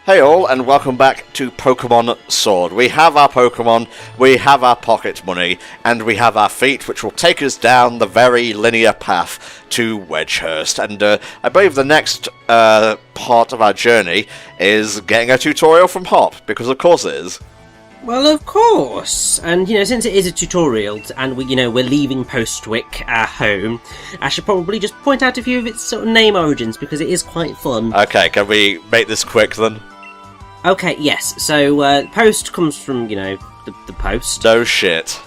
Hey all, and welcome back to Pokémon Sword. We have our Pokémon, we have our pocket money, and we have our feet, which will take us down the very linear path to Wedgehurst. And I believe the next part of our journey is getting a tutorial from Hop, because of course it is. Well, of course. And, since it is a tutorial, and we're leaving Postwick, our home, I should probably just point out a few of its sort of name origins, because it is quite fun. Okay, can we make this quick then? Okay, yes. So, post comes from, the post. No shit.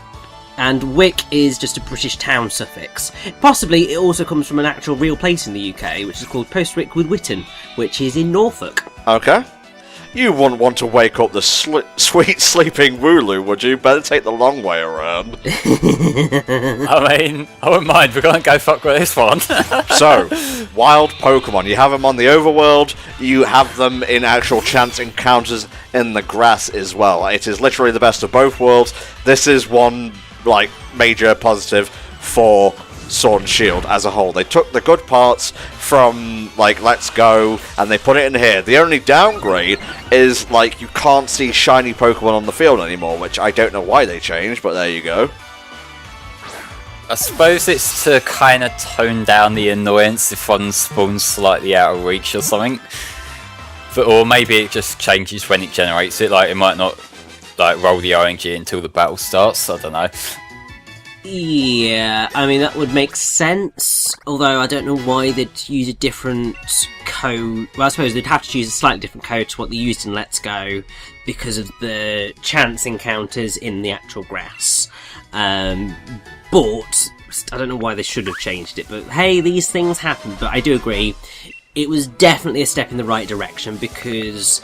And Wick is just a British town suffix. Possibly it also comes from an actual real place in the UK, which is called Postwick with Whitton, which is in Norfolk. Okay. You wouldn't want to wake up the sweet sleeping Wooloo, would you? Better take the long way around. I mean, I wouldn't mind. We're going to go fuck with this one. So, wild Pokemon. You have them on the overworld. You have them in actual chance encounters in the grass as well. It is literally the best of both worlds. This is one, major positive for Sword and Shield as a whole. They took the good parts from, Let's Go, and they put it in here. The only downgrade is, you can't see shiny Pokemon on the field anymore, which I don't know why they changed, but there you go. I suppose it's to kind of tone down the annoyance if one spawns slightly out of reach or something. Or maybe it just changes when it generates it, it might not, roll the RNG until the battle starts, I don't know. Yeah, I mean, that would make sense, although I don't know why they'd use a different code. Well, I suppose they'd have to use a slightly different code to what they used in Let's Go because of the chance encounters in the actual grass. But I don't know why they should have changed it, but hey, these things happen. But I do agree, it was definitely a step in the right direction because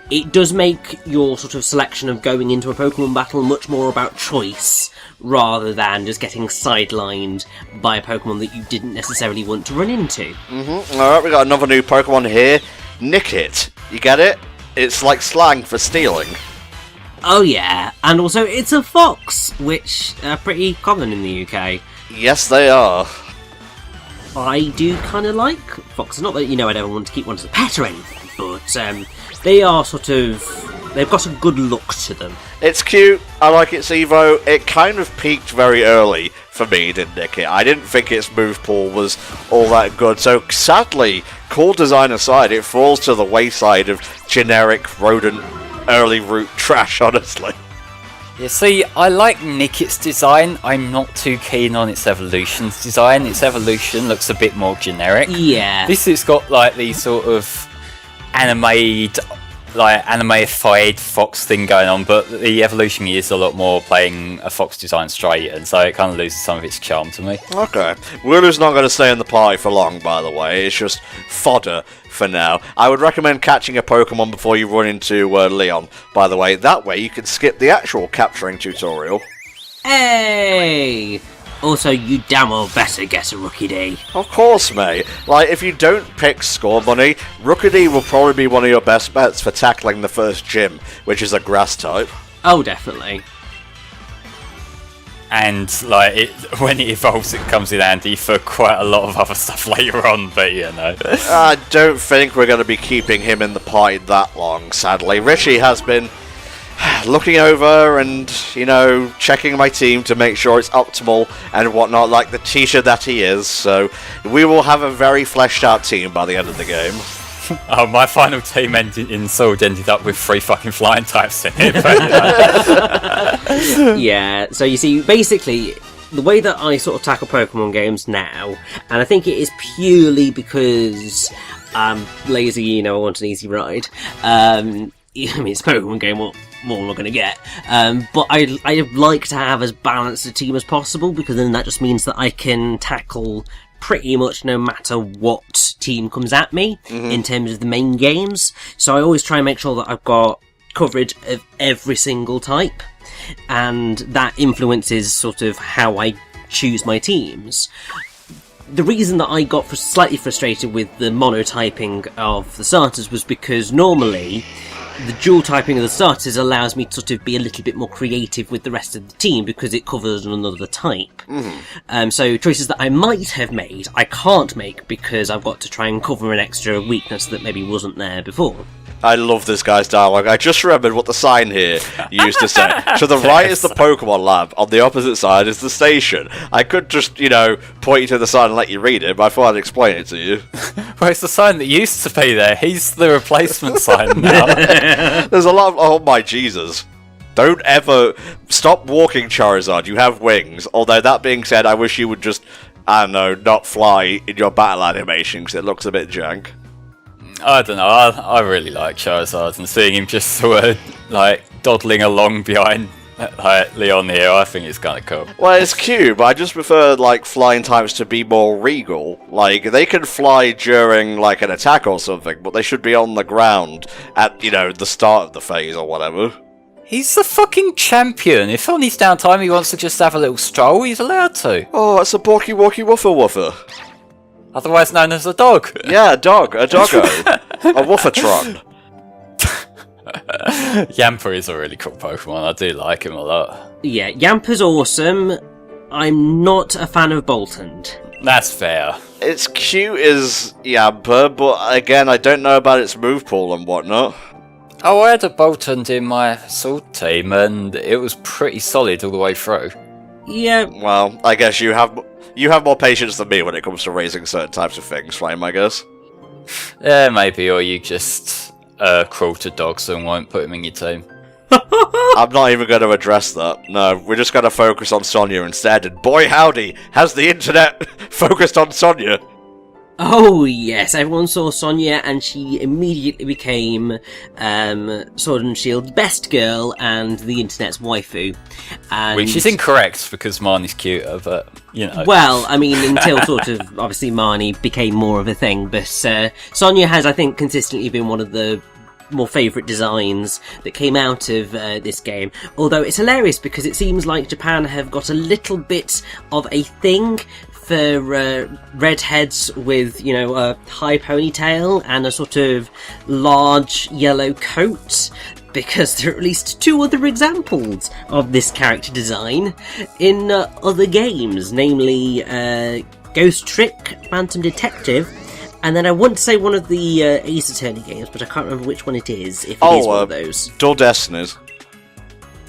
it does make your sort of selection of going into a Pokemon battle much more about choice rather than just getting sidelined by a Pokemon that you didn't necessarily want to run into. Alright, we got another new Pokemon here. Nickit. You get it? It's like slang for stealing. Oh yeah, and also it's a fox, which are pretty common in the UK. Yes, they are. I do kind of like foxes. Not that, I'd ever want to keep one as a pet or anything, but they are they've got a good look to them. It's cute, I like its Evo. It kind of peaked very early for me, didn't it? I didn't think its move pool was all that good, so sadly, cool design aside, it falls to the wayside of generic rodent early root trash, honestly. Yeah, see, I like Nickit's design. I'm not too keen on its evolution's design. Its evolution looks a bit more generic. Yeah. This has got these sort of animated fox thing going on, but the evolution is a lot more playing a fox design straight, and so it kind of loses some of its charm to me. Okay. Wooloo's not going to stay in the party for long, by the way. It's just fodder for now. I would recommend catching a Pokemon before you run into Leon, by the way. That way you can skip the actual capturing tutorial. Hey! Also, you damn well better get a Rookidee. Of course, mate. If you don't pick Score Bunny, Rookidee will probably be one of your best bets for tackling the first gym, which is a grass type. Oh, definitely. And, when it evolves, it comes in handy for quite a lot of other stuff later on, but, I don't think we're going to be keeping him in the party that long, sadly. Richie has been looking over and, checking my team to make sure it's optimal and whatnot, like the teacher that he is, so we will have a very fleshed out team by the end of the game. Oh, my final team in Sword ended up with 3 fucking flying types in it. Yeah, so you see, basically, the way that I sort of tackle Pokemon games now, and I think it is purely because I'm lazy, I want an easy ride. I mean, it's a Pokemon game, what more am I going to get? But I like to have as balanced a team as possible, because then that just means that I can tackle pretty much no matter what team comes at me in terms of the main games. So I always try and make sure that I've got coverage of every single type, and that influences sort of how I choose my teams. The reason that I got slightly frustrated with the monotyping of the starters was because normally the dual typing of the starters allows me to sort of be a little bit more creative with the rest of the team because it covers another type. So choices that I might have made, I can't make because I've got to try and cover an extra weakness that maybe wasn't there before. I love this guy's dialogue. I just remembered what the sign here used to say. To the right is the Pokemon lab, on the opposite side is the station. I could just, point you to the sign and let you read it, but I thought I'd explain it to you. Well, it's the sign that used to be there. He's the replacement sign now. There's a lot of... Oh my Jesus. Don't ever... Stop walking, Charizard. You have wings. Although, that being said, I wish you would just... I don't know, not fly in your battle animation, because it looks a bit jank. I don't know, I really like Charizard, and seeing him just sort of, dawdling along behind, Leon here, I think it's kind of cool. Well, it's cute, but I just prefer, flying types to be more regal. They can fly during, an attack or something, but they should be on the ground at, the start of the phase or whatever. He's the fucking champion. If on his downtime he wants to just have a little stroll, he's allowed to. Oh, it's a Borky Walky Woofer Woofer. Otherwise known as a dog. Yeah, a doggo. A Woofertron. Yamper is a really cool Pokemon. I do like him a lot. Yeah, Yamper's awesome. I'm not a fan of Boltund. That's fair. It's cute as Yamper, but again, I don't know about its move pool and whatnot. Oh, I had a Boltund in my Sword team, and it was pretty solid all the way through. Yeah. Well, I guess you have more patience than me when it comes to raising certain types of things, Flame, I guess. Yeah, maybe, or you just cruel to dogs and won't put him in your team. I'm not even going to address that. No, we're just going to focus on Sonya instead, and boy howdy, has the internet focused on Sonya. Oh yes, everyone saw Sonya and she immediately became Sword and Shield's best girl and the internet's waifu. And which is incorrect because Marnie's cuter, but well, I mean, until sort of obviously Marnie became more of a thing, but Sonya has, I think, consistently been one of the more favourite designs that came out of this game. Although it's hilarious because it seems like Japan have got a little bit of a thing for redheads with, a high ponytail and a sort of large yellow coat, because there are at least 2 other examples of this character design in other games, namely Ghost Trick, Phantom Detective, and then I want to say one of the Ace Attorney games, but I can't remember which one it is, if it is one of those. Dual Destinies.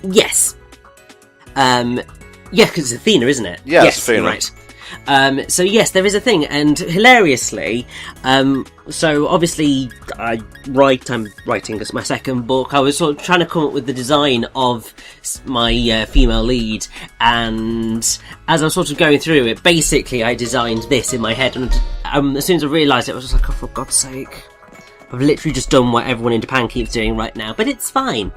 Yes. Yeah, because it's Athena, isn't it? Yeah, yes, it's Athena. Right. So yes, there is a thing, and hilariously, so obviously I'm writing my second book. I was sort of trying to come up with the design of my female lead, and as I was sort of going through it, basically I designed this in my head, and as soon as I realised it, I was just like, oh, for God's sake, I've literally just done what everyone in Japan keeps doing right now, but it's fine.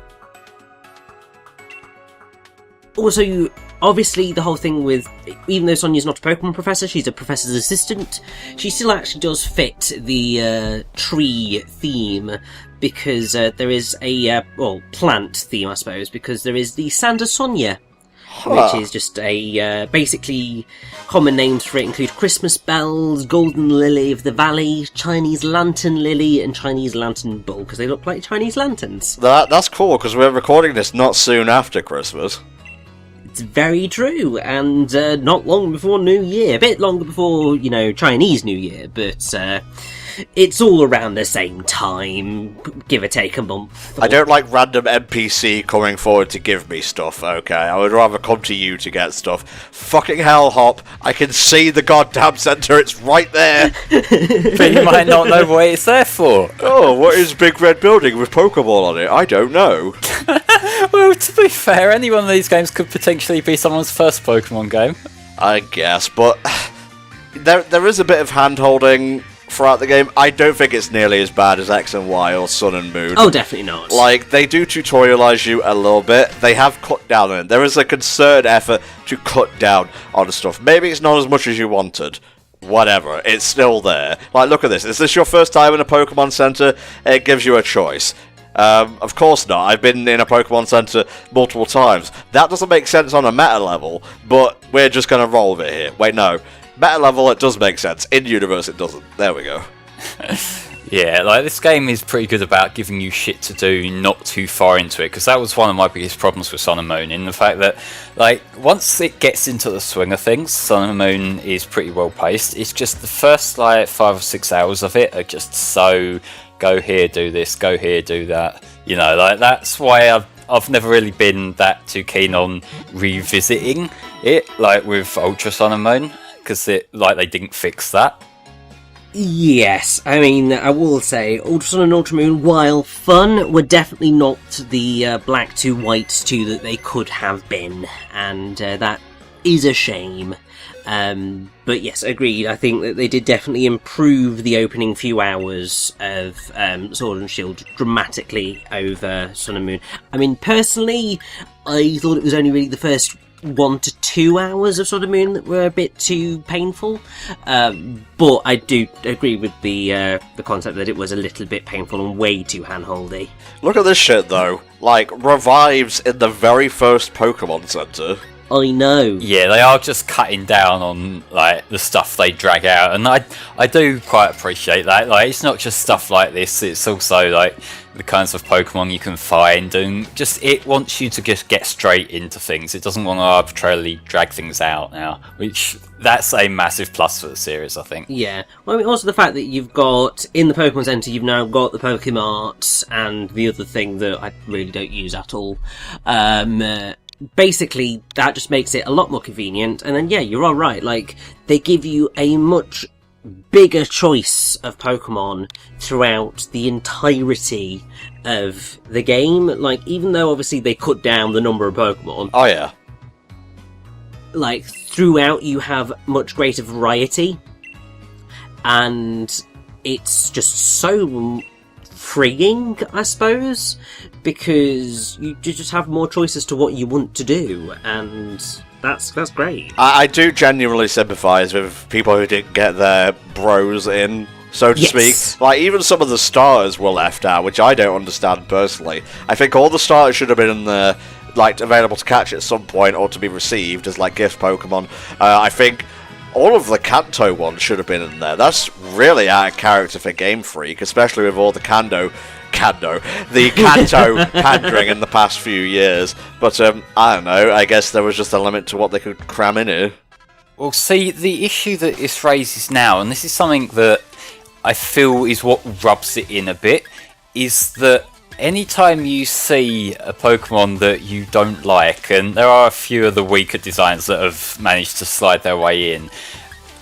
Also, obviously, the whole thing with, even though Sonya's not a Pokemon professor, she's a professor's assistant, she still actually does fit the tree theme, because there is a, plant theme, I suppose, because there is the Sanda Sonya, which is just a, basically, common names for it include Christmas bells, golden lily of the valley, Chinese lantern lily, and Chinese lantern bull, because they look like Chinese lanterns. That's cool, because we're recording this not soon after Christmas. It's very true, and not long before New Year. A bit longer before, Chinese New Year, but it's all around the same time, give or take a month. I don't like random NPC coming forward to give me stuff, okay? I would rather come to you to get stuff. Fucking hell, Hop, I can see the goddamn centre, it's right there! But you might not know what it's there for. Oh, what is Big Red Building with Pokeball on it? I don't know. Well, to be fair, any one of these games could potentially be someone's first Pokemon game. I guess, but there is a bit of hand-holding throughout the game. I don't think it's nearly as bad as X and Y or Sun and Moon. Oh, definitely not. They do tutorialise you a little bit. They have cut down on it. There is a concerted effort to cut down on stuff. Maybe it's not as much as you wanted. Whatever, it's still there. Look at this. Is this your first time in a Pokemon Center? It gives you a choice. Of course not. I've been in a Pokemon Center multiple times. That doesn't make sense on a meta level, but we're just going to roll with it here. Wait, no. Meta level, it does make sense. In universe, it doesn't. There we go. Yeah, this game is pretty good about giving you shit to do not too far into it, because that was one of my biggest problems with Sun and Moon, in the fact that, once it gets into the swing of things, Sun and Moon is pretty well paced. It's just the first, 5 or 6 hours of it are just so go here, do this, go here, do that. You know, like that's why I've never really been that too keen on revisiting it, like with Ultra Sun and Moon, because they didn't fix that. Yes, I mean, I will say, Ultra Sun and Ultra Moon, while fun, were definitely not the Black 2 White 2 that they could have been, and that is a shame. But yes, agreed, I think that they did definitely improve the opening few hours of Sword and Shield dramatically over Sun and Moon. I mean, personally, I thought it was only really the first 1 to 2 hours of Sword and Moon that were a bit too painful, but I do agree with the concept that it was a little bit painful and way too handholdy. Look at this shit though, like revives in the very first Pokemon Center. I know. Yeah, they are just cutting down on like the stuff they drag out, and I do quite appreciate that. Like, it's not just stuff like this; it's also like the kinds of Pokemon you can find, and just it wants you to just get straight into things. It doesn't want to arbitrarily drag things out now, which that's a massive plus for the series, I think. Yeah. Well, I mean, also the fact that you've got in the Pokemon Center, you've now got the Pokemart and the other thing that I really don't use at all. Basically, that just makes it a lot more convenient. And then, yeah, you're all right. Like, they give you a much bigger choice of Pokemon throughout the entirety of the game. Like, even though obviously they cut down the number of Pokemon. Oh yeah. Like, throughout you have much greater variety. And it's just so freeing, I suppose, because you just have more choices to what you want to do, and that's great. I do genuinely sympathise with people who didn't get their bros in, so to speak. Like, even some of the starters were left out, which I don't understand personally. I think all the starters should have been in the, like, available to catch at some point or to be received as, like, gift Pokemon. I think all of the Kanto ones should have been in there. That's really out of character for Game Freak, especially with all the Kanto pandering in the past few years. But, I don't know, I guess there was just a limit to what they could cram in here. Well, see, the issue that this raises now, and this is something that I feel is what rubs it in a bit, is that anytime you see a Pokemon that you don't like, and there are a few of the weaker designs that have managed to slide their way in,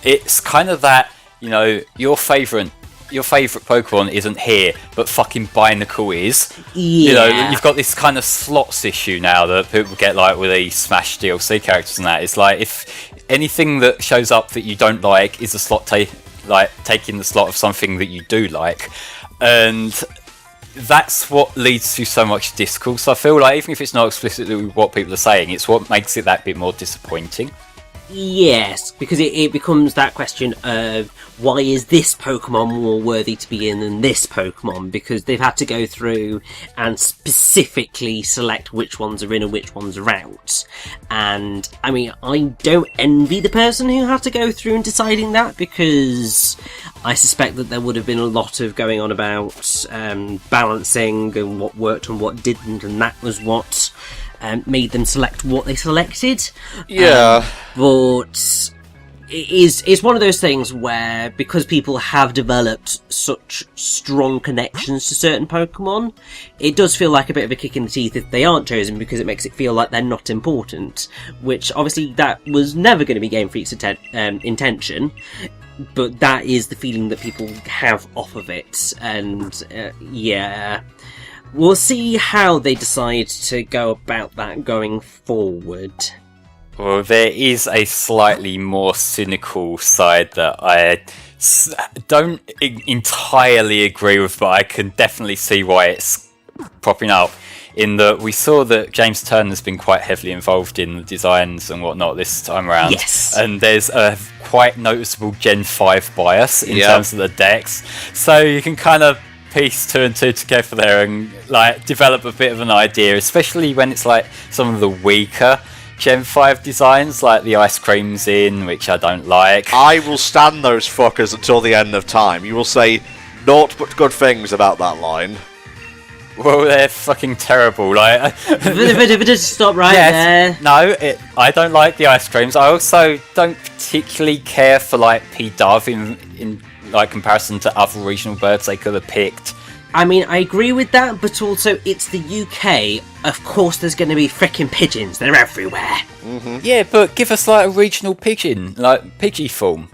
it's kind of that, you know, your favourite Pokemon isn't here, but fucking Binacle is. Yeah. You know, you've got this kind of slots issue now that people get, like, with the Smash DLC characters and that. It's like, if anything that shows up that you don't like is a slot taking the slot of something that you do like, and that's what leads to so much discourse. I feel like, even if it's not explicitly what people are saying, it's what makes it that bit more disappointing. Yes, because it becomes that question of why is this Pokemon more worthy to be in than this Pokemon, because they've had to go through and specifically select which ones are in and which ones are out. And, I mean, I don't envy the person who had to go through and deciding that, because I suspect that there would have been a lot of going on about balancing and what worked and what didn't, and that was what made them select what they selected. Yeah. But it's one of those things where, because people have developed such strong connections to certain Pokemon, it does feel like a bit of a kick in the teeth if they aren't chosen, because it makes it feel like they're not important, which obviously that was never going to be Game Freak's intention, but that is the feeling that people have off of it. And yeah, we'll see how they decide to go about that going forward. Well, there is a slightly more cynical side that I don't entirely agree with, but I can definitely see why it's popping up. In that we saw that James Turner's been quite heavily involved in the designs and whatnot this time around. Yes. And there's a quite noticeable Gen 5 bias in terms of the decks. So you can kind of piece 2 and 2 together there and like develop a bit of an idea, especially when it's like some of the weaker Gen 5 designs, like the Ice Cream's in, which I don't like. I will stand those fuckers until the end of time. You will say naught but good things about that line. Well, they're fucking terrible. Like, Just stop right there. No, I don't like the Ice Creams. I also don't particularly care for like P-Dove in like comparison to other regional birds they could have picked. I mean, I agree with that, but also it's the UK. Of course, there's going to be frickin' pigeons. They're everywhere. Mm-hmm. Yeah, but give us like a regional pigeon, like Pidgey form.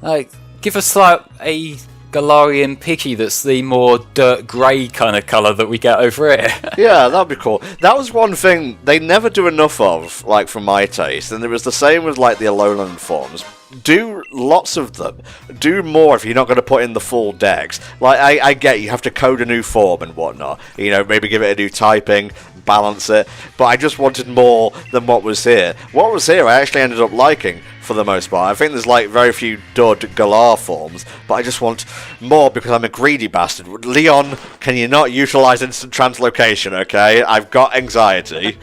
Like, give us like a Galarian Pidgey that's the more dirt grey kind of colour that we get over here. Yeah, that'd be cool. That was one thing they never do enough of, like, for my taste, and it was the same with, like, the Alolan forms. Do lots of them. Do more if you're not going to put in the full decks. Like, I get you have to code a new form and whatnot. You know, maybe give it a new typing, balance it. But I just wanted more than what was here. What was here I actually ended up liking, for the most part. I think there's, like, very few dud Galar forms, but I just want more because I'm a greedy bastard. Leon, can you not utilise instant translocation, okay? I've got anxiety.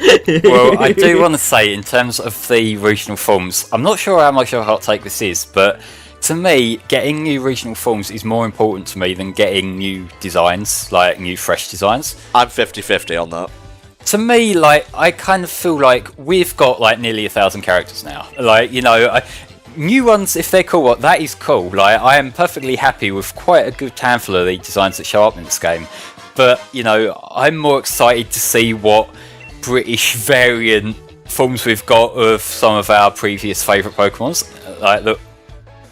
Well, I do want to say, in terms of the regional forms, I'm not sure how much of a hot take this is, but to me, getting new regional forms is more important to me than getting new designs, like new fresh designs. I'm 50-50 on that. To me, like, I kind of feel like we've got like nearly 1,000 characters now. Like, you know, new ones, if they're cool, that is cool. Like, I am perfectly happy with quite a good handful of the designs that show up in this game. But, you know, I'm more excited to see what British variant forms we've got of some of our previous favourite Pokemons. Like, look,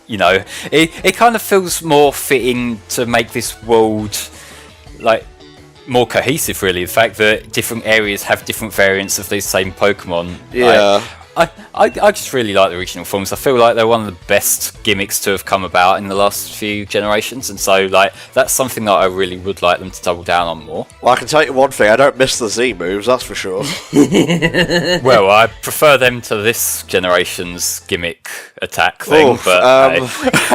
you know, it kind of feels more fitting to make this world, like, more cohesive, really. The fact that different areas have different variants of these same Pokemon. Yeah. I just really like the regional forms. I feel like they're one of the best gimmicks to have come about in the last few generations, and so like that's something that I really would like them to double down on more. Well, I can tell you one thing, I don't miss the Z moves, that's for sure. Well, I prefer them to this generation's gimmick attack thing, Oof, but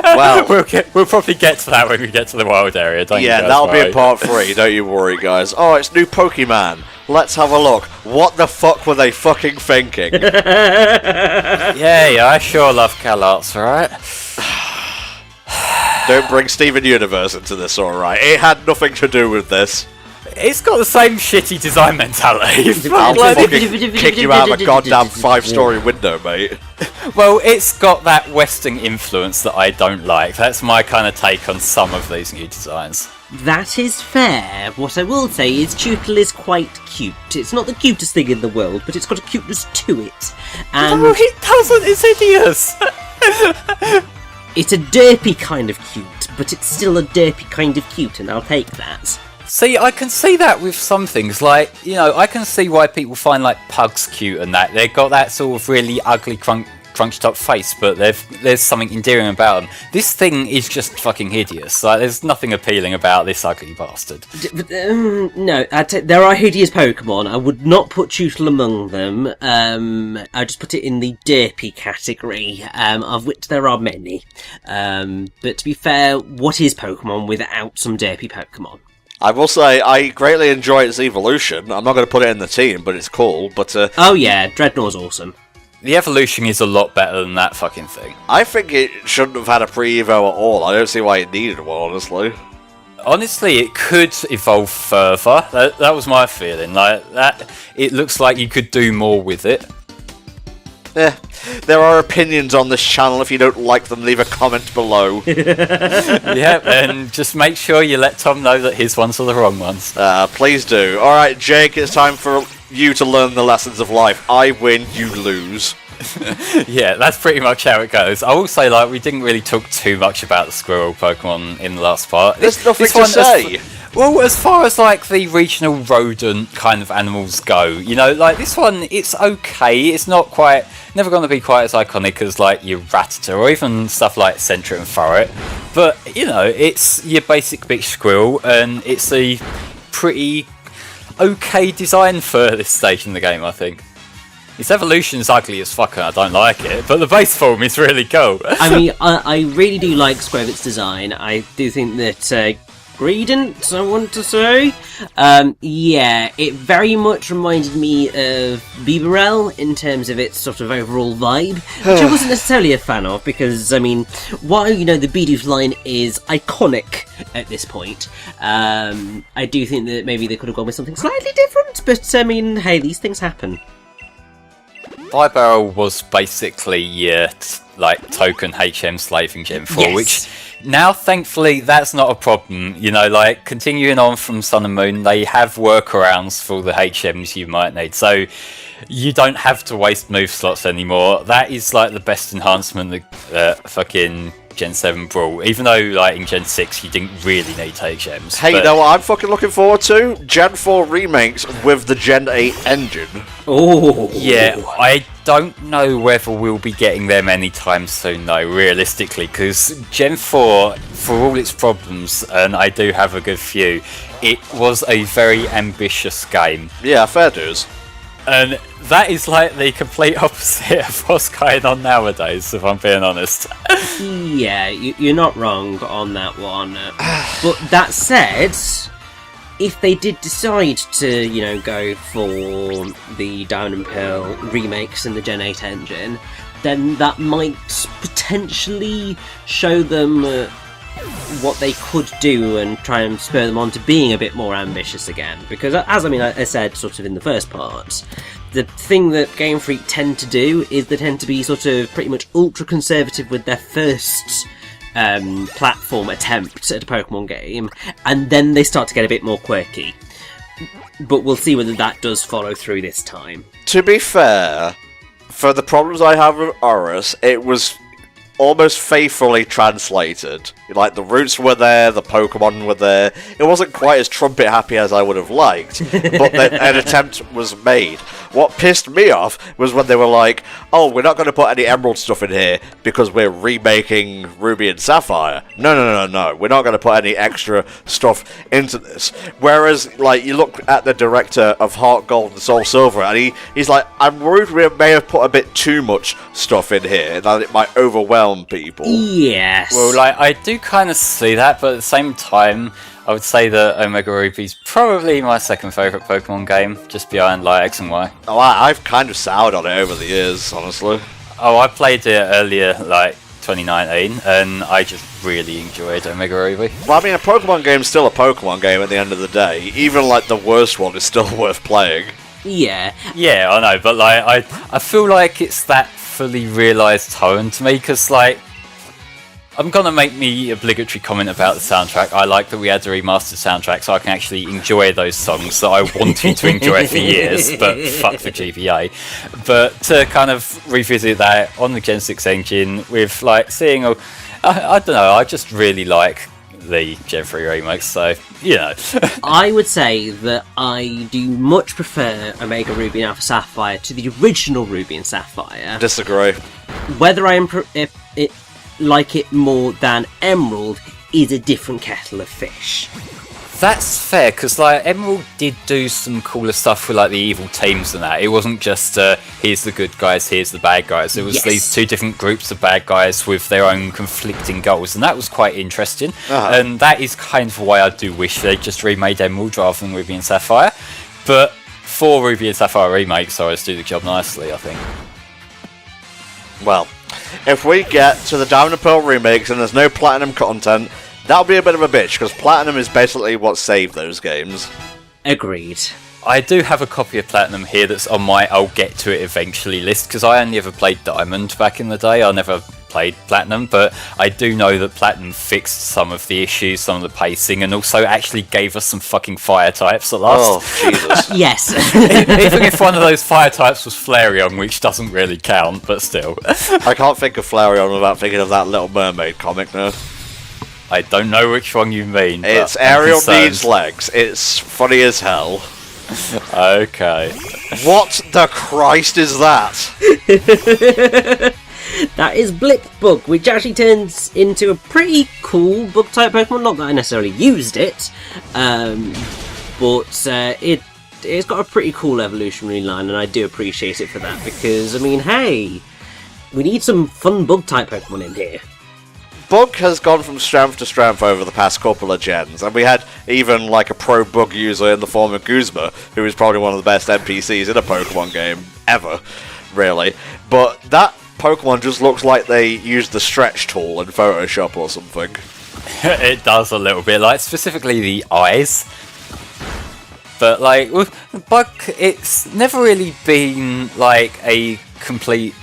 well, we'll probably get to that when we get to the wild area, don't you yeah, guys that'll be worry? in part 3, don't you worry, guys. Oh, it's new Pokemon. Let's have a look. What the fuck were they fucking thinking? Yeah, I sure love CalArts, alright? Don't bring Steven Universe into this, alright? It had nothing to do with this. It's got the same shitty design mentality. I'll fucking kick you out of a goddamn 5-story window, mate. Well, it's got that Western influence that I don't like. That's my kind of take on some of these new designs. That is fair. What I will say is Tootle is quite cute. It's not the cutest thing in the world, but it's got a cuteness to it. And No, it doesn't. It's hideous. it's a derpy kind of cute, but it's still a derpy kind of cute, and I'll take that. See, I can see that with some things. Like, you know, I can see why people find, like, pugs cute and that. They've got that sort of really ugly, crunched up face, but there's something endearing about them. This thing is just fucking hideous. Like, there's nothing appealing about this ugly bastard. No, there are hideous Pokemon. I would not put Tootle among them. I just put it in the derpy category, of which there are many. But to be fair, what is Pokemon without some derpy Pokemon? I will say, I greatly enjoy its evolution. I'm not going to put it in the team, but it's cool. But Oh yeah, Dreadnought's awesome. The evolution is a lot better than that fucking thing. I think it shouldn't have had a pre-evo at all. I don't see why it needed one, honestly. Honestly, it could evolve further. That was my feeling. Like that, it looks like you could do more with it. There are opinions on this channel. If you don't like them, leave a comment below. Yeah, and just make sure you let Tom know that his ones are the wrong ones. Please do. Alright, Jake, it's time for you to learn the lessons of life. I win, you lose. Yeah, that's pretty much how it goes. I will say, like, we didn't really talk too much about the squirrel Pokemon in the last part. There's nothing to one, say. Well, as far as, like, the regional rodent kind of animals go, you know, like, this one, it's okay. It's not quite, never going to be quite as iconic as, like, your Rattata or even stuff like Sentret and Furret. But, you know, it's your basic bitch squirrel, and it's a pretty okay design for this stage in the game, I think. Its evolution's ugly as fuck and I don't like it, but the base form is really cool. I mean, I really do like Squirvet's design. I do think that Greedent, I want to say, yeah, it very much reminded me of Bibarel in terms of its sort of overall vibe, which I wasn't necessarily a fan of because, I mean, while, you know, the Bidoof line is iconic at this point, I do think that maybe they could have gone with something slightly different, but, I mean, hey, these things happen. Bibarel was basically your like token HM slaving Gen 4, Yes. which Now, thankfully, that's not a problem. You know, like, continuing on from Sun and Moon, they have workarounds for the HMs you might need. So, you don't have to waste move slots anymore. That is, like, the best enhancement that fucking Gen 7 brought. Even though, like, in Gen 6, you didn't really need HMs. Hey, you know what I'm fucking looking forward to? Gen 4 remakes with the Gen 8 engine. Oh, yeah, I don't know whether we'll be getting them anytime soon, though, realistically, because Gen 4, for all its problems, and I do have a good few, it was a very ambitious game. Yeah, fair dues. And that is like the complete opposite of what's going on nowadays, if I'm being honest. Yeah, you're not wrong on that one. But that said, if they did decide to, you know, go for the Diamond and Pearl remakes in the Gen 8 engine, then that might potentially show them what they could do and try and spur them on to being a bit more ambitious again. Because, as I said sort of in the first part, the thing that Game Freak tend to do is they tend to be sort of pretty much ultra conservative with their first platform attempt at a Pokemon game, and then they start to get a bit more quirky. But we'll see whether that does follow through this time. To be fair, for the problems I have with Oris, it was almost faithfully translated. Like, the roots were there, the Pokemon were there. It wasn't quite as trumpet happy as I would have liked, but an attempt was made. What pissed me off was when they were like, oh, we're not going to put any Emerald stuff in here because we're remaking Ruby and Sapphire. No, we're not going to put any extra stuff into this. Whereas, like, you look at the director of Heart Gold and Soul Silver, and he's like, I'm worried we may have put a bit too much stuff in here, and that it might overwhelm people. Yes. Well, like, I do kind of see that, but at the same time, I would say that Omega Ruby's probably my second favourite Pokemon game, just behind like X and Y. Oh, I've kind of soured on it over the years, honestly. Oh, I played it earlier, like 2019, and I just really enjoyed Omega Ruby. Well, I mean, a Pokemon game's still a Pokemon game at the end of the day. Even, like, the worst one is still worth playing. Yeah. Yeah, I know, but like, I feel like it's that fully realised tone to me, because like, I'm gonna make the obligatory comment about the soundtrack. I like that we had the remastered soundtrack so I can actually enjoy those songs that I wanted to enjoy for years, but fuck the GBA. But to kind of revisit that on the Gen 6 engine with like seeing I don't know, I just really like the Gen 3 remakes, so, you know. I would say that I do much prefer Omega Ruby and Alpha Sapphire to the original Ruby and Sapphire. Disagree. Whether I like it more than Emerald is a different kettle of fish. That's fair, because like Emerald did do some cooler stuff with like the evil teams and that. It wasn't just here's the good guys, here's the bad guys. It was these two different groups of bad guys with their own conflicting goals, and that was quite interesting. And that is kind of why I do wish they just remade Emerald rather than Ruby and Sapphire. But for Ruby and Sapphire remakes, I always do the job nicely, I think. Well, if we get to the Diamond and Pearl remakes and there's no Platinum content, that'll be a bit of a bitch, because Platinum is basically what saved those games. Agreed. I do have a copy of Platinum here that's on my I'll get to it eventually list, because I only ever played Diamond back in the day. I never played Platinum, but I do know that Platinum fixed some of the issues, some of the pacing, and also actually gave us some fucking fire types at last. Oh, Jesus. Yes. Even if one of those fire types was Flareon, which doesn't really count, but still. I can't think of Flareon without thinking of that Little Mermaid comic now. I don't know which one you mean. It's Ariel needs legs. It's funny as hell. Okay. What the Christ is that? That is Blip Bug, which actually turns into a pretty cool bug-type Pokemon. Not that I necessarily used it, but it's got a pretty cool evolutionary line, and I do appreciate it for that, because, I mean, hey, we need some fun bug-type Pokemon in here. Bug has gone from strength to strength over the past couple of gens, and we had even like a pro bug user in the form of Guzma, who is probably one of the best NPCs in a Pokemon game ever, really. But that Pokemon just looks like they used the stretch tool in Photoshop or something. It does a little bit, like specifically the eyes. But like with Bug, it's never really been like a complete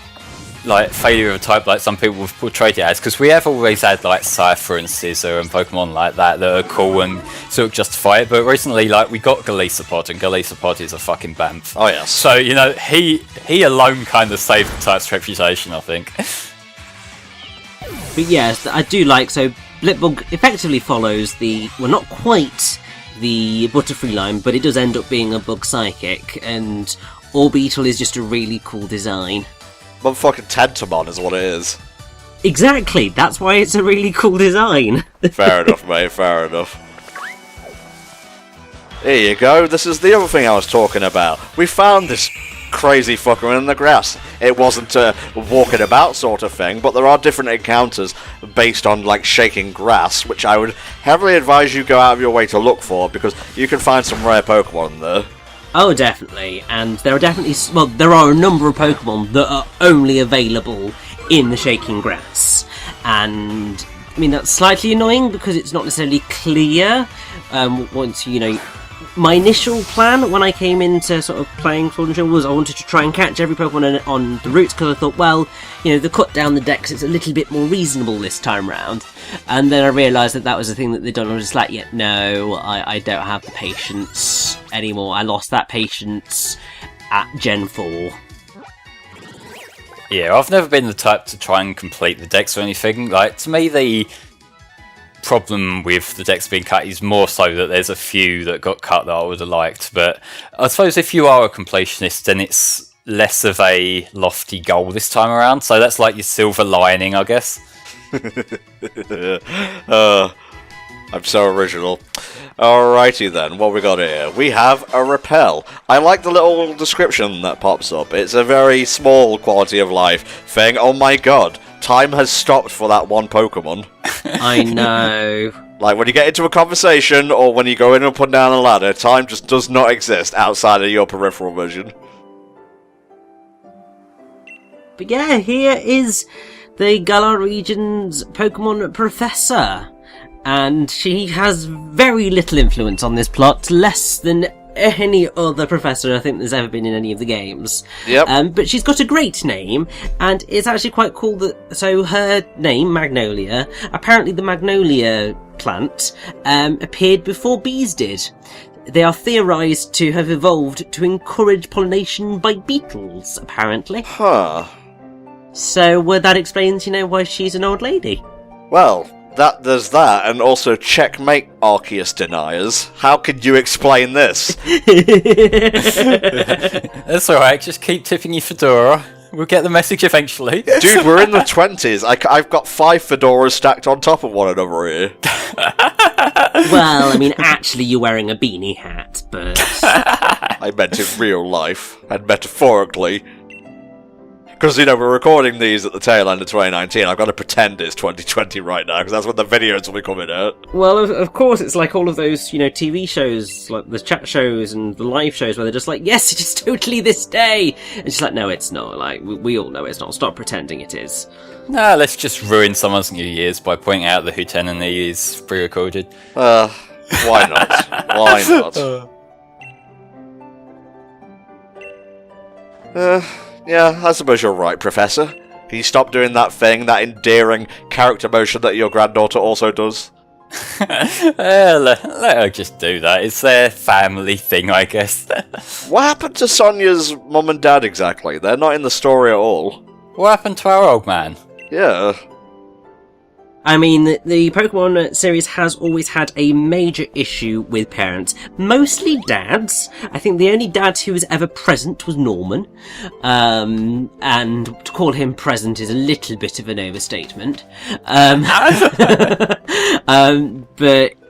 like failure of type like some people have portrayed it as, because we have always had like Cypher and Scizor and Pokemon like that are cool and sort of justify it, but recently like we got Golisopod, and Golisopod is a fucking bamf. Oh yes. So, you know, he alone kind of saved the type's reputation, I think. But yes, I do like, so Blipbug effectively follows not quite the Butterfree line, but it does end up being a Bug Psychic, and Orbeetle is just a really cool design. Motherfucking Tentomon is what it is. Exactly, that's why it's a really cool design. Fair enough, mate, fair enough. Here you go, this is the other thing I was talking about. We found this crazy fucker in the grass. It wasn't a walking about sort of thing, but there are different encounters based on like shaking grass, which I would heavily advise you go out of your way to look for, because you can find some rare Pokemon there. Oh, definitely, and there are a number of Pokemon that are only available in the shaking grass, and I mean that's slightly annoying because it's not necessarily clear once my initial plan when I came into sort of playing Sword and Shield was I wanted to try and catch every Pokemon on the routes, because I thought, well, the cut down the decks, it's a little bit more reasonable this time round. And then I realised that was the thing that they'd done. I was just like, yeah, no, I don't have the patience anymore. I lost that patience at Gen 4. Yeah, I've never been the type to try and complete the decks or anything. Like, to me, the problem with the decks being cut is more so that there's a few that got cut that I would have liked, but I suppose if you are a completionist, then it's less of a lofty goal this time around, so that's like your silver lining, I guess. I'm so original. Alrighty then, what we got here? We have a repel. I like the little description that pops up. It's a very small quality of life thing. Oh my god, time has stopped for that one Pokemon. I know. Like, when you get into a conversation, or when you go in and put down a ladder, time just does not exist outside of your peripheral vision. But yeah, here is the Galar region's Pokemon Professor. And she has very little influence on this plot, less than any other professor I think there's ever been in any of the games. Yep. But she's got a great name, and it's actually quite cool that, so her name, Magnolia, apparently the Magnolia plant, appeared before bees did. They are theorised to have evolved to encourage pollination by beetles, apparently. Huh. So that explains, why she's an old lady. Well, there's that, and also checkmate, Arceus deniers. How could you explain this? That's alright, just keep tipping your fedora. We'll get the message eventually. Dude, we're in the 20s. I've got 5 fedoras stacked on top of one another here. Well, I mean, actually you're wearing a beanie hat, but... I meant in real life, and metaphorically. Because, we're recording these at the tail end of 2019. I've got to pretend it's 2020 right now, because that's when the videos will be coming out. Well, of course, it's like all of those, TV shows, like the chat shows and the live shows, where they're just like, yes, it is totally this day! And it's like, no, it's not. Like, we all know it's not. Stop pretending it is. Nah, let's just ruin someone's New Year's by pointing out that Hootenanny is pre-recorded. Why not? Why not? Yeah, I suppose you're right, Professor. Can you stop doing that thing, that endearing character motion that your granddaughter also does? Let her just do that. It's their family thing, I guess. What happened to Sonia's mum and dad exactly? They're not in the story at all. What happened to our old man? Yeah. I mean, the Pokemon series has always had a major issue with parents. Mostly dads. I think the only dad who was ever present was Norman. And to call him present is a little bit of an overstatement. But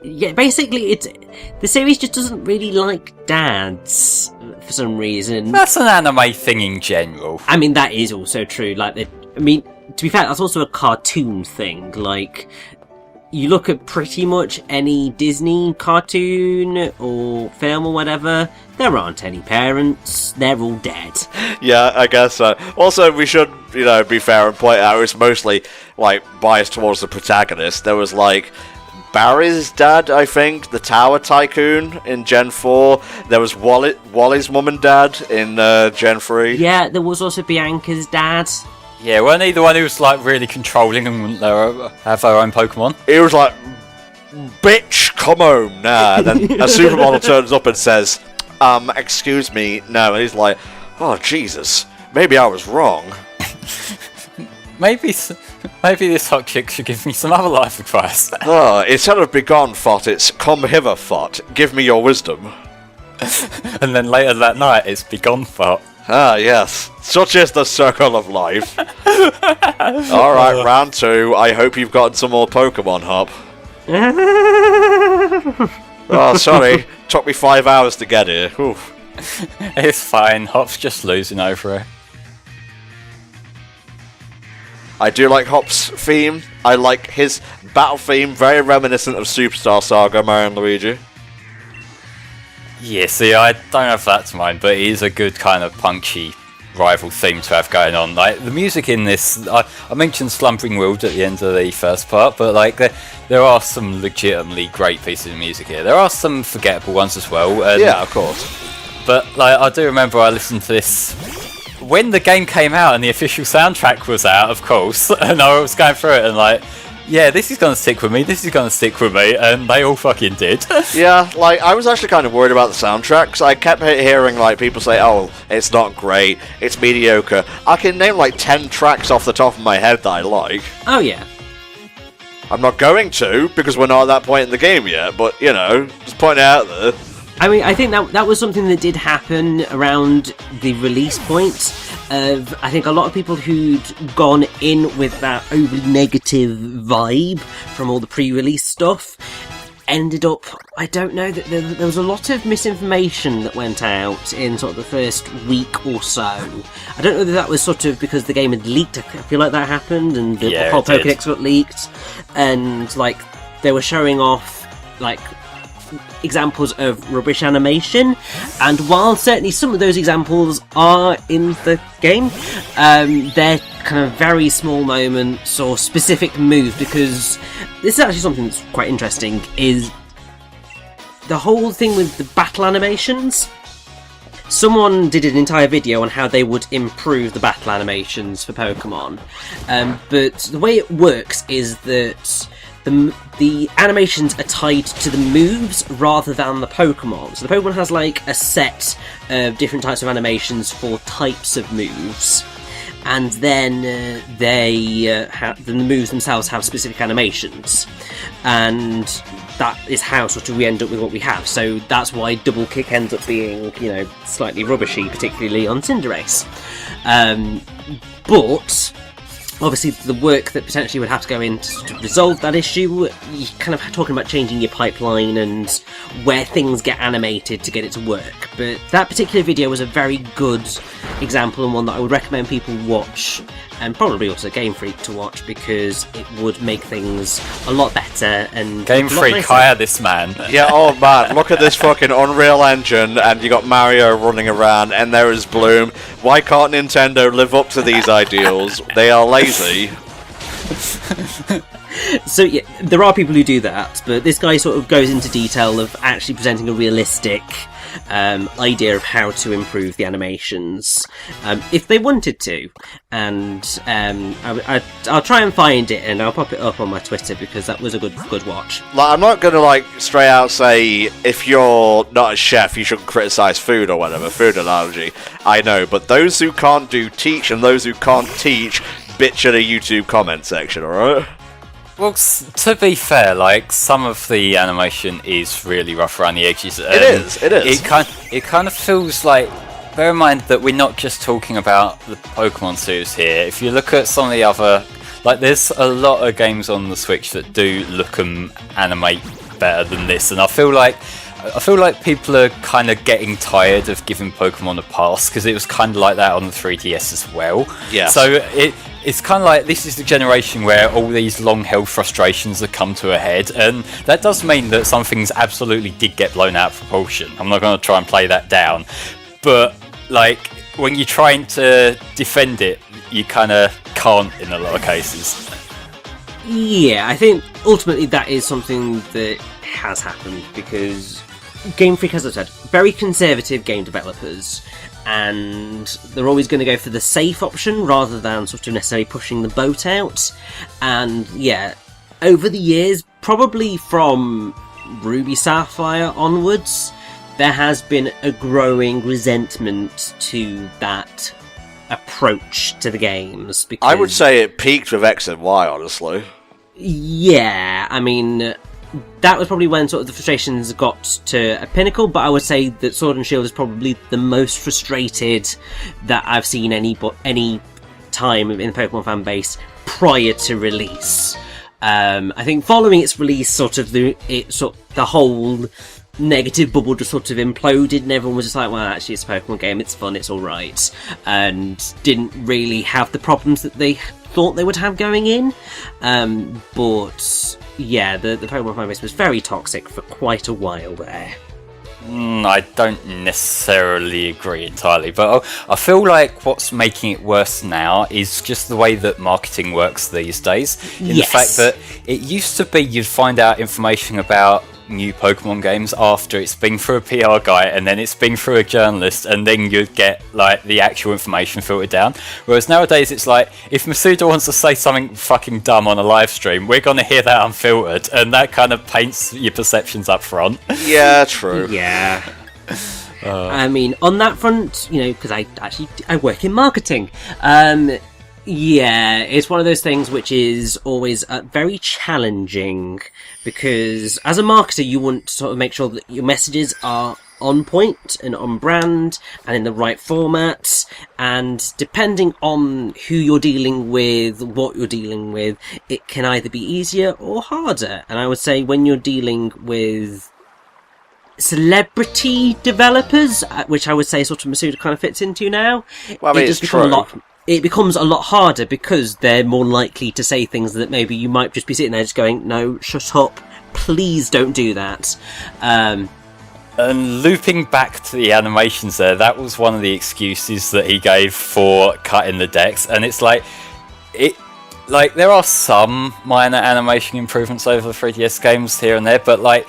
yeah, basically the series just doesn't really like dads for some reason. That's an anime thing in general. I mean, that is also true. To be fair, that's also a cartoon thing. Like, you look at pretty much any Disney cartoon or film or whatever, there aren't any parents. They're all dead. Yeah, I guess so. Also, we should, be fair and point out it's mostly, biased towards the protagonist. There was, Barry's dad, I think, the Tower Tycoon in Gen 4. There was Wally's mum and dad in Gen 3. Yeah, there was also Bianca's dad. Yeah, weren't he the one who was like really controlling and wouldn't let her have her own Pokemon? He was like, "Bitch, come home now." And then a supermodel turns up and says, excuse me, no. And he's like, "Oh, Jesus, maybe I was wrong." Maybe this hot chick should give me some other life advice. Instead of begone, thought, it's come hither, thought. Give me your wisdom. And then later that night, it's begone thought. Ah, yes. Such is the circle of life. Alright, round 2. I hope you've gotten some more Pokemon, Hop. Oh, sorry. Took me 5 hours to get here. Oof. It's fine. Hop's just losing over it. I do like Hop's theme. I like his battle theme, very reminiscent of Superstar Saga, Mario and Luigi. Yeah, see, I don't have that to mind, but it is a good kind of punchy rival theme to have going on. Like, the music in this, I mentioned Slumbering World at the end of the first part, but like there are some legitimately great pieces of music here. There are some forgettable ones as well. And, yeah, of course. But like, I do remember I listened to this when the game came out and the official soundtrack was out, of course, and I was going through it and like, yeah, this is going to stick with me, and they all fucking did. Yeah, like, I was actually kind of worried about the soundtrack, because I kept hearing, like, people say, oh, it's not great, it's mediocre. I can name, like, 10 tracks off the top of my head that I like. Oh, yeah. I'm not going to, because we're not at that point in the game yet, but, you know, just pointing it out there. I mean, I think that was something that did happen around the release point. I think a lot of people who'd gone in with that overly negative vibe from all the pre-release stuff ended up, I don't know, that there was a lot of misinformation that went out in sort of the first week or so. I don't know whether that was sort of because the game had leaked. I feel like that happened, and the whole Pokédex got leaked, and like they were showing off like examples of rubbish animation, and while certainly some of those examples are in the game, they're kind of very small moments or specific moves, because this is actually something that's quite interesting, is the whole thing with the battle animations. Someone did an entire video on how they would improve the battle animations for Pokemon, but the way it works is that the animations are tied to the moves rather than the Pokemon. So the Pokemon has like a set of different types of animations for types of moves, and then the moves themselves have specific animations, and that is how sort of we end up with what we have. So that's why Double Kick ends up being, you know, slightly rubbishy, particularly on Cinderace. But obviously, the work that potentially would have to go in to resolve that issue, you're kind of talking about changing your pipeline and where things get animated to get it to work. But that particular video was a very good example, and one that I would recommend people watch, and probably also Game Freak to watch, because it would make things a lot better. And Game Freak, hire this man. Yeah, oh man, look at this fucking Unreal Engine, and you got Mario running around, and there is Bloom. Why can't Nintendo live up to these ideals? They are lazy. So yeah, there are people who do that, but this guy sort of goes into detail of actually presenting a realistic idea of how to improve the animations if they wanted to, and I'll try and find it, and I'll pop it up on my Twitter, because that was a good watch. Like, I'm not gonna like straight out say if you're not a chef you shouldn't criticize food or whatever, food analogy, I know, but those who can't do teach, and those who can't teach bitch at a YouTube comment section, alright? Well, to be fair, like, some of the animation is really rough around the edges. It is. It kind of feels like, bear in mind that we're not just talking about the Pokemon series here. If you look at some of the other, like, there's a lot of games on the Switch that do look and animate better than this, and I feel like people are kind of getting tired of giving Pokemon a pass, because it was kind of like that on the 3DS as well. Yeah. So it's kind of like this is the generation where all these long-held frustrations have come to a head, and that does mean that some things absolutely did get blown out of proportion. I'm not going to try and play that down, but like when you're trying to defend it, you kind of can't in a lot of cases. Yeah, I think ultimately that is something that has happened, because Game Freak, as I said, very conservative game developers, and they're always going to go for the safe option rather than sort of necessarily pushing the boat out. And yeah, over the years, probably from Ruby Sapphire onwards, there has been a growing resentment to that approach to the games. Because, I would say it peaked with X and Y, honestly. Yeah, I mean, that was probably when sort of the frustrations got to a pinnacle, but I would say that Sword and Shield is probably the most frustrated that I've seen any time in the Pokemon fan base prior to release. I think following its release, the whole negative bubble just sort of imploded, and everyone was just like, well, actually it's a Pokemon game, it's fun, it's alright, and didn't really have the problems that they thought they would have going in. But yeah, the Pokemon fan base was very toxic for quite a while there. I don't necessarily agree entirely, but I feel like what's making it worse now is just the way that marketing works these days. In the fact that it used to be you'd find out information about new Pokemon games after it's been through a PR guy, and then it's been through a journalist, and then you'd get like the actual information filtered down. Whereas nowadays it's like, if Masuda wants to say something fucking dumb on a live stream, we're gonna hear that unfiltered, and that kind of paints your perceptions up front. Yeah, true. Yeah. I mean, on that front, because I work in marketing. Yeah, it's one of those things which is always very challenging, because as a marketer you want to sort of make sure that your messages are on point and on brand and in the right format, and depending on who you're dealing with, what you're dealing with, it can either be easier or harder. And I would say when you're dealing with celebrity developers, which I would say sort of Masuda kind of fits into now, well, I mean, it's true. It becomes a lot harder because they're more likely to say things that maybe you might just be sitting there just going, no, shut up, please don't do that. And looping back to the animations there, that was one of the excuses that he gave for cutting the decks, and it's like, there are some minor animation improvements over the 3DS games here and there, but like,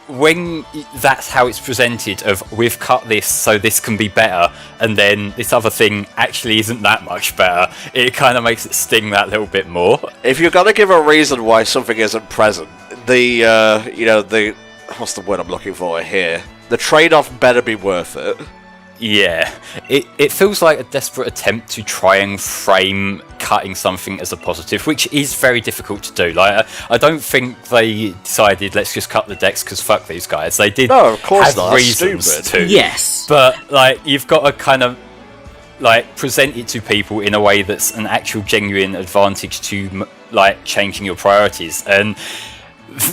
when that's how it's presented, of we've cut this so this can be better, and then this other thing actually isn't that much better, it kind of makes it sting that little bit more. If you're gonna give a reason why something isn't present, the what's the word I'm looking for here? The trade-off better be worth it. Yeah, it feels like a desperate attempt to try and frame cutting something as a positive, which is very difficult to do. Like, I don't think they decided, let's just cut the decks because fuck these guys. They did of course have reasons to. Yes. But, like, you've got to kind of, like, present it to people in a way that's an actual genuine advantage to, like, changing your priorities. And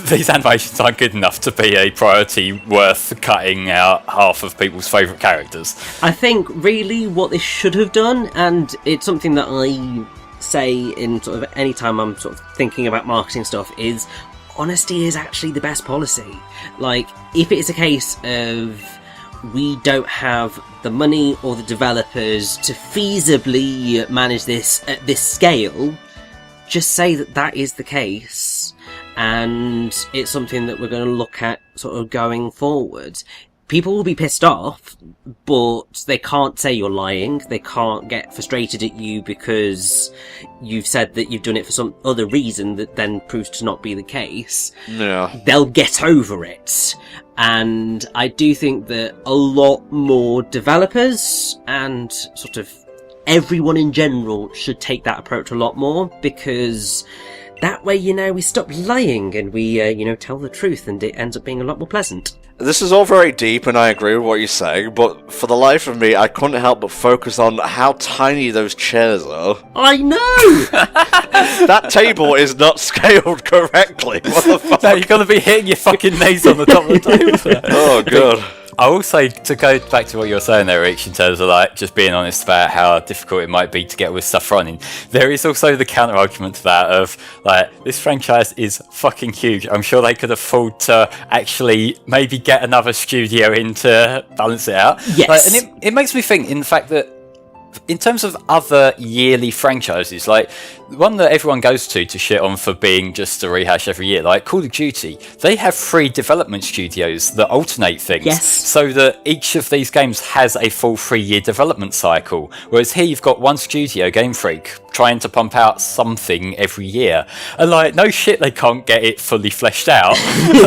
these animations aren't good enough to be a priority worth cutting out half of people's favourite characters. I think really what they should have done, and it's something that I say in sort of any time I'm sort of thinking about marketing stuff, is honesty is actually the best policy. Like, if it's a case of we don't have the money or the developers to feasibly manage this at this scale, just say that that is the case. And it's something that we're going to look at sort of going forward. People will be pissed off, but they can't say you're lying. They can't get frustrated at you because you've said that you've done it for some other reason that then proves to not be the case. Yeah. They'll get over it. And I do think that a lot more developers and sort of everyone in general should take that approach a lot more, because that way, we stop lying and we, tell the truth, and it ends up being a lot more pleasant. This is all very deep, and I agree with what you're saying, but for the life of me, I couldn't help but focus on how tiny those chairs are. I know! That table is not scaled correctly. What the fuck? No, you're going to be hitting your fucking knees on the top of the table. Oh, God. I will say, to go back to what you were saying there, Rich, in terms of like just being honest about how difficult it might be to get with stuff running, there is also the counter argument to that of like, this franchise is fucking huge. I'm sure they could afford to actually maybe get another studio in to balance it out. Yes. And it makes me think in the fact that in terms of other yearly franchises, like one that everyone goes to shit on for being just a rehash every year, like Call of Duty, they have 3 development studios that alternate things. Yes. So that each of these games has a full 3-year development cycle. Whereas here you've got one studio, Game Freak, trying to pump out something every year. And like, no shit, they can't get it fully fleshed out.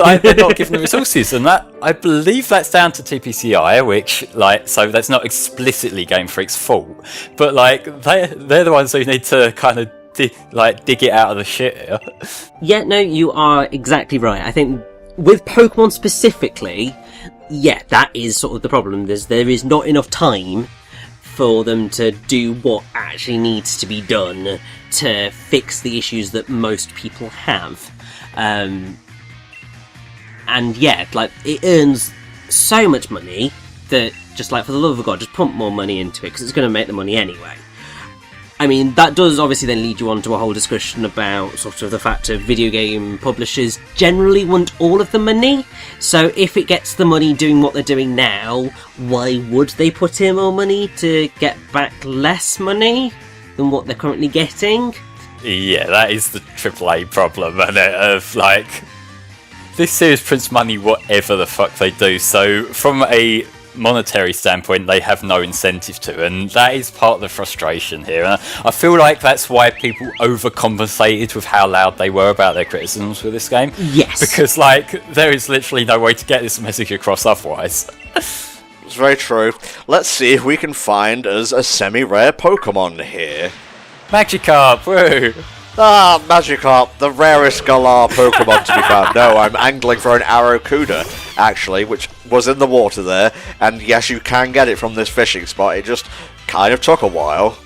Like, they're not given the resources. And that, I believe that's down to TPCI, which, like, so that's not explicitly Game Freak's fault. But like, they're the ones who need to kind of dig it out of the shit here. Yeah, no, you are exactly right. I think with Pokemon specifically, yeah, that is sort of the problem. There is not enough time for them to do what actually needs to be done to fix the issues that most people have. And yeah, like, it earns so much money that, just like, for the love of God, just pump more money into it, because it's going to make the money anyway. I mean, that does obviously then lead you on to a whole discussion about sort of the fact that video game publishers generally want all of the money. So if it gets the money doing what they're doing now, why would they put in more money to get back less money than what they're currently getting? Yeah, that is the AAA problem, isn't it? Of like, this series prints money whatever the fuck they do. So from a monetary standpoint, they have no incentive to, and that is part of the frustration here. And I feel like that's why people overcompensated with how loud they were about their criticisms for this game. Yes. Because, like, there is literally no way to get this message across otherwise. It's very true. Let's see if we can find us a semi-rare Pokemon here. Magikarp, woo! Ah, Magikarp, the rarest Galar Pokemon to be found. No, I'm angling for an Arrokuda, actually, which was in the water there. And yes, you can get it from this fishing spot. It just kind of took a while.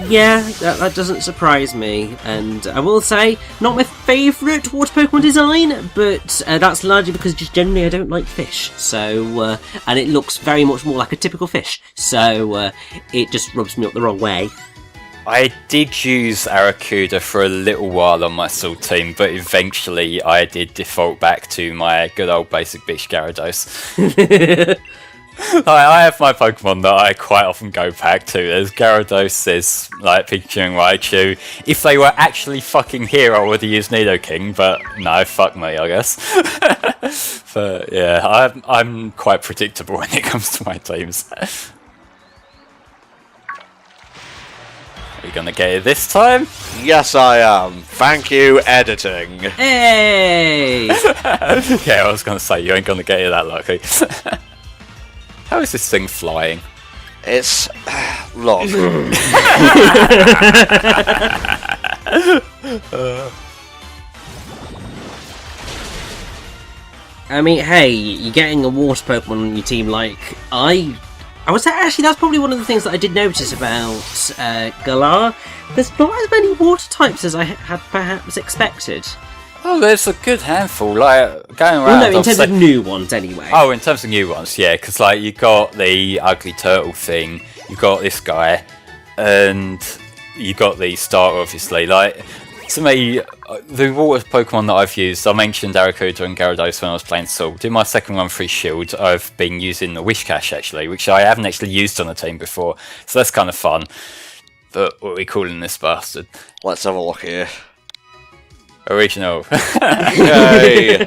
Yeah, that doesn't surprise me. And I will say, not my favourite water Pokemon design, but that's largely because just generally I don't like fish. So, and it looks very much more like a typical fish. So, it just rubs me up the wrong way. I did use Arrokuda for a little while on my Sword team, but eventually I did default back to my good old basic bitch Gyarados. I have my Pokemon that I quite often go back to. There's Gyarados, there's like Pikachu and Raichu. If they were actually fucking here, I would have used Nidoking, but no, fuck me, I guess. But yeah, I'm quite predictable when it comes to my teams. Are you gonna get it this time? Yes, I am. Thank you, editing. Hey! Yeah, I was gonna say, you ain't gonna get it that lucky. How is this thing flying? It's... look. I mean, hey, you're getting a water Pokemon on your team, like, I would say, actually, that's probably one of the things that I did notice about Galar. There's not as many water types as I had perhaps expected. Oh, there's a good handful, like, going around. Well, no, in terms of new ones, anyway. Oh, in terms of new ones, yeah, because, like, you got the ugly turtle thing, you got this guy, and you got the starter, obviously. Like, to me, the water Pokemon that I've used, I mentioned Arrokuda and Gyarados when I was playing Sword. In my second run through Shield, I've been using the Wish Cache, actually, which I haven't actually used on a team before, so that's kind of fun. But what are we calling this bastard? Let's have a look here. Original. Yay!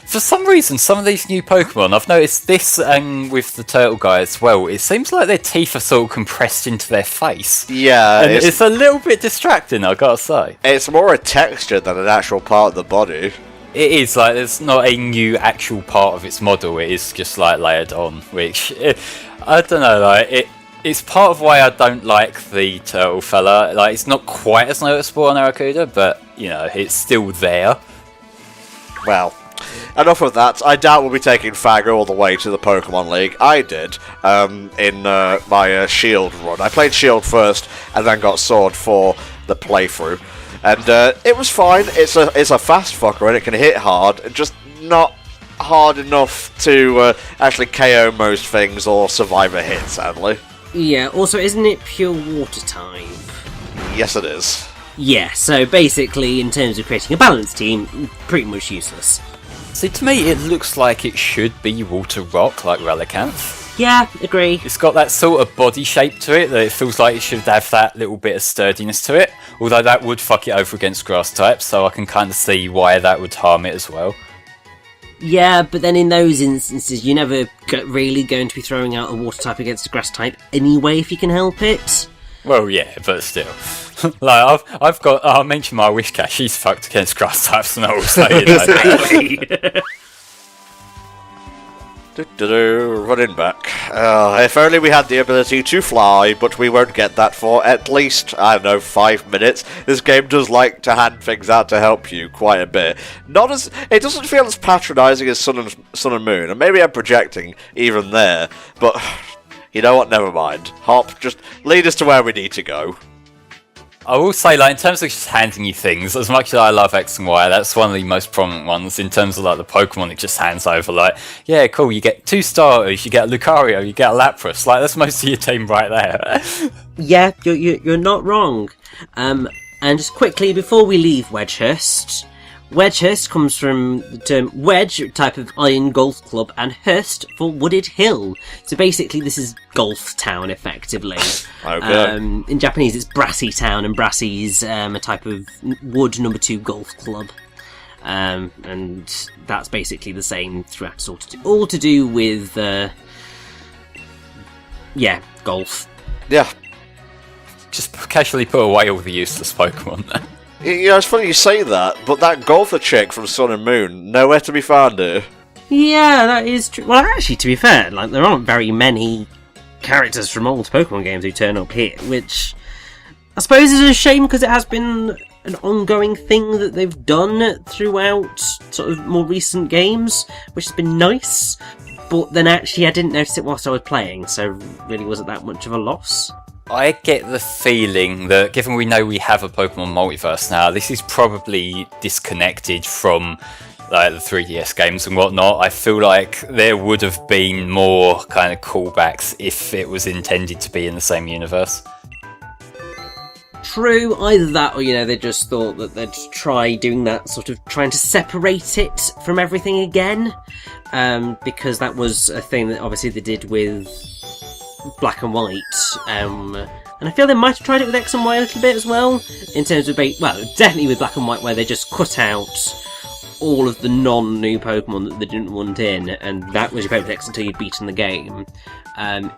For some reason, some of these new Pokemon, I've noticed this and with the turtle guy as well, it seems like their teeth are sort of compressed into their face. Yeah, and it's a little bit distracting, I've got to say. It's more a texture than an actual part of the body. It is, like, there's not a new actual part of its model, it is just, like, layered on, which, I don't know, like, it's part of why I don't like the turtle fella. Like, it's not quite as noticeable on Arrokuda, but, you know, it's still there. Well, enough of that. I doubt we'll be taking Fag all the way to the Pokemon League. I did, in my Shield run. I played Shield first, and then got Sword for the playthrough. And it was fine. It's a fast fucker, and it can hit hard, just not hard enough to actually KO most things or survive a hit, sadly. Yeah, also, isn't it pure water type? Yes, it is. Yeah, so basically, in terms of creating a balanced team, pretty much useless. See, to me, it looks like it should be Water Rock, like Relicanth. Yeah, agree. It's got that sort of body shape to it that it feels like it should have that little bit of sturdiness to it. Although that would fuck it over against grass types, so I can kind of see why that would harm it as well. Yeah, but then in those instances, you're never really going to be throwing out a water type against a grass type anyway, if you can help it. Well, yeah, but still. Like, I've got... I'll mention my Wishcash. She's fucked against grass types and all, so, you know. Running back. If only we had the ability to fly, but we won't get that for at least, I don't know, 5 minutes. This game does like to hand things out to help you quite a bit. It doesn't feel as patronising as Sun and Moon, and maybe I'm projecting even there, but you know what, never mind. Hop, just lead us to where we need to go. I will say, like, in terms of just handing you things, as much as I love X and Y, that's one of the most prominent ones in terms of, like, the Pokemon it just hands over. Like, yeah, cool, you get 2 starters, you get a Lucario, you get a Lapras. Like, that's most of your team right there. Yeah, you're not wrong. And just quickly, before we leave Wedgehurst, Wedgehurst comes from the term wedge, type of iron golf club, and hurst for wooded hill. So basically this is Golf Town, effectively. Okay. In Japanese it's Brassy Town, and Brassy's a type of wood number 2 golf club. And that's basically the same throughout, sort of all to do with, golf. Yeah. Just casually put away all the useless Pokemon. Yeah, it's funny you say that, but that golfer chick from Sun and Moon, nowhere to be found here. Yeah, that is true. Well, actually, to be fair, like, there aren't very many characters from old Pokemon games who turn up here, which I suppose is a shame because it has been an ongoing thing that they've done throughout sort of more recent games, which has been nice. But then actually I didn't notice it whilst I was playing, so really wasn't that much of a loss. I get the feeling that, given we know we have a Pokemon multiverse now, this is probably disconnected from like the 3DS games and whatnot. I feel like there would have been more kind of callbacks if it was intended to be in the same universe. True, either that or, they just thought that they'd try doing that, sort of trying to separate it from everything again, because that was a thing that obviously they did with Black and White, and I feel they might have tried it with X and Y a little bit as well, in terms of, definitely with Black and White, where they just cut out all of the non-new Pokemon that they didn't want in, and that was your Pokedex until you'd beaten the game.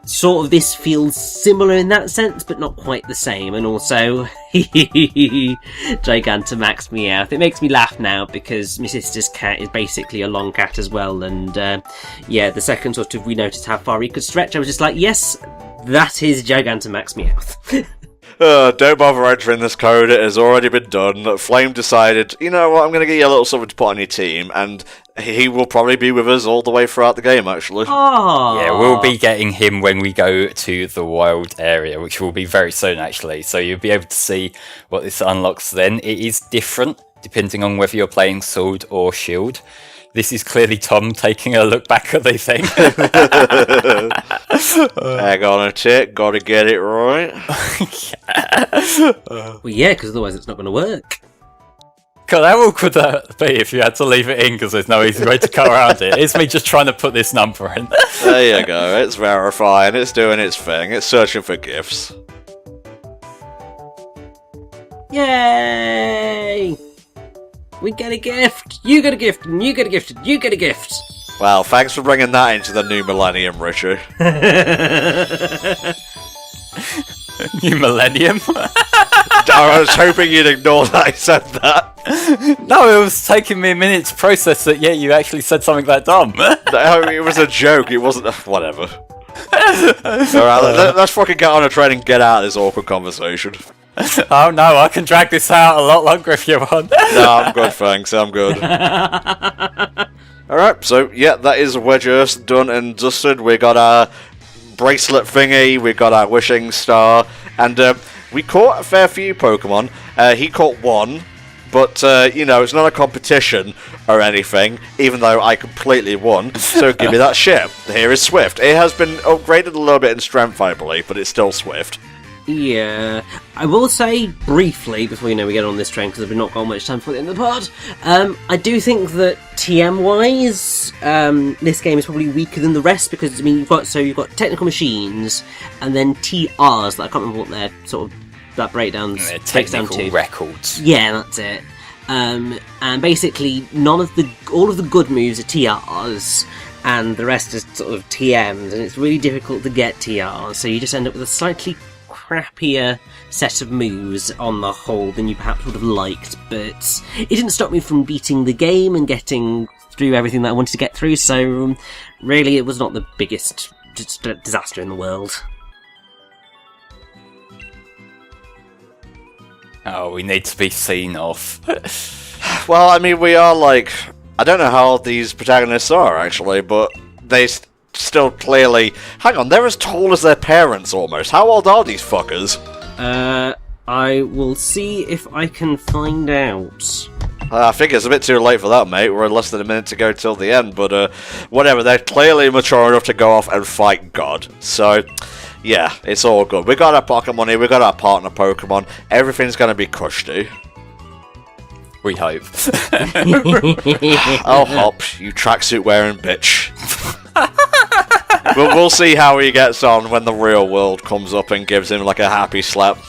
Sort of this feels similar in that sense, but not quite the same, and also Gigantamax Meowth. It makes me laugh now because my sister's cat is basically a long cat as well, and the second sort of we noticed how far he could stretch, I was just like, yes, that is Gigantamax Meowth. Don't bother entering this code, it has already been done. Flame decided, you know what, I'm going to get you a little something to put on your team, and he will probably be with us all the way throughout the game, actually. Oh. Yeah, we'll be getting him when we go to the wild area, which will be very soon, actually, so you'll be able to see what this unlocks then. It is different, depending on whether you're playing Sword or Shield. This is clearly Tom taking a look back at the thing. Hang on a tick, gotta get it right. Well, yeah, because otherwise it's not going to work. God, how awkward that be if you had to leave it in because there's no easy way to cut around it. It's me just trying to put this number in. There you go, it's verifying, it's doing its thing, it's searching for gifts. Yay! We get a gift! You get a gift! And you get a gift! And you get a gift! Well, thanks for bringing that into the new millennium, Richard. New millennium? I was hoping you'd ignore that I said that. No, it was taking me a minute to process that, yeah, you actually said something that dumb. It was a joke, it wasn't... Whatever. Alright, let's fucking get on a train and get out of this awkward conversation. Oh no, I can drag this out a lot longer if you want. No, I'm good, thanks, I'm good. Alright, so yeah, that is Wedgehurst done and dusted. We got our bracelet thingy, we got our wishing star, and we caught a fair few Pokemon. He caught one, but it's not a competition or anything, even though I completely won, so give me that shit. Here is Swift. It has been upgraded a little bit in strength, I believe, but it's still Swift. Yeah, I will say briefly before we get on this train because we've not got much time for the end of the pod. I do think that TM-wise, this game is probably weaker than the rest because you've got technical machines and then TRs that I can't remember what their sort of that breakdown technical records. Yeah, that's it. And basically, all of the good moves are TRs. And the rest is sort of TMs, and it's really difficult to get TRs, so you just end up with a slightly crappier set of moves on the whole than you perhaps would have liked, but it didn't stop me from beating the game and getting through everything that I wanted to get through, so really it was not the biggest disaster in the world. Oh, we need to be seen off. Well, I mean, we are like... I don't know how old these protagonists are, actually, but they still clearly... Hang on, they're as tall as their parents, almost. How old are these fuckers? I will see if I can find out. I think it's a bit too late for that, mate. We're less than a minute to go till the end, but whatever. They're clearly mature enough to go off and fight God. So, yeah, it's all good. We got our Pokémon here, we got our partner Pokémon. Everything's going to be cushy. We hope. Oh, Hop, you tracksuit wearing bitch. We'll see how he gets on when the real world comes up and gives him like a happy slap.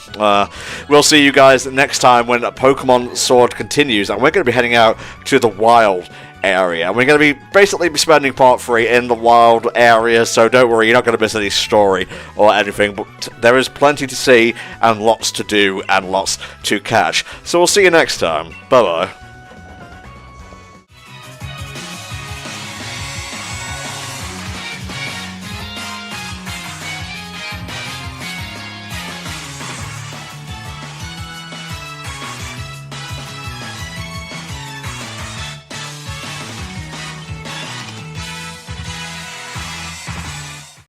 We'll see you guys next time when Pokemon Sword continues, and we're going to be heading out to the wild area. We're going to be basically spending part 3 in the wild area, so don't worry, you're not going to miss any story or anything, but there is plenty to see and lots to do and lots to catch. So we'll see you next time. Bye bye.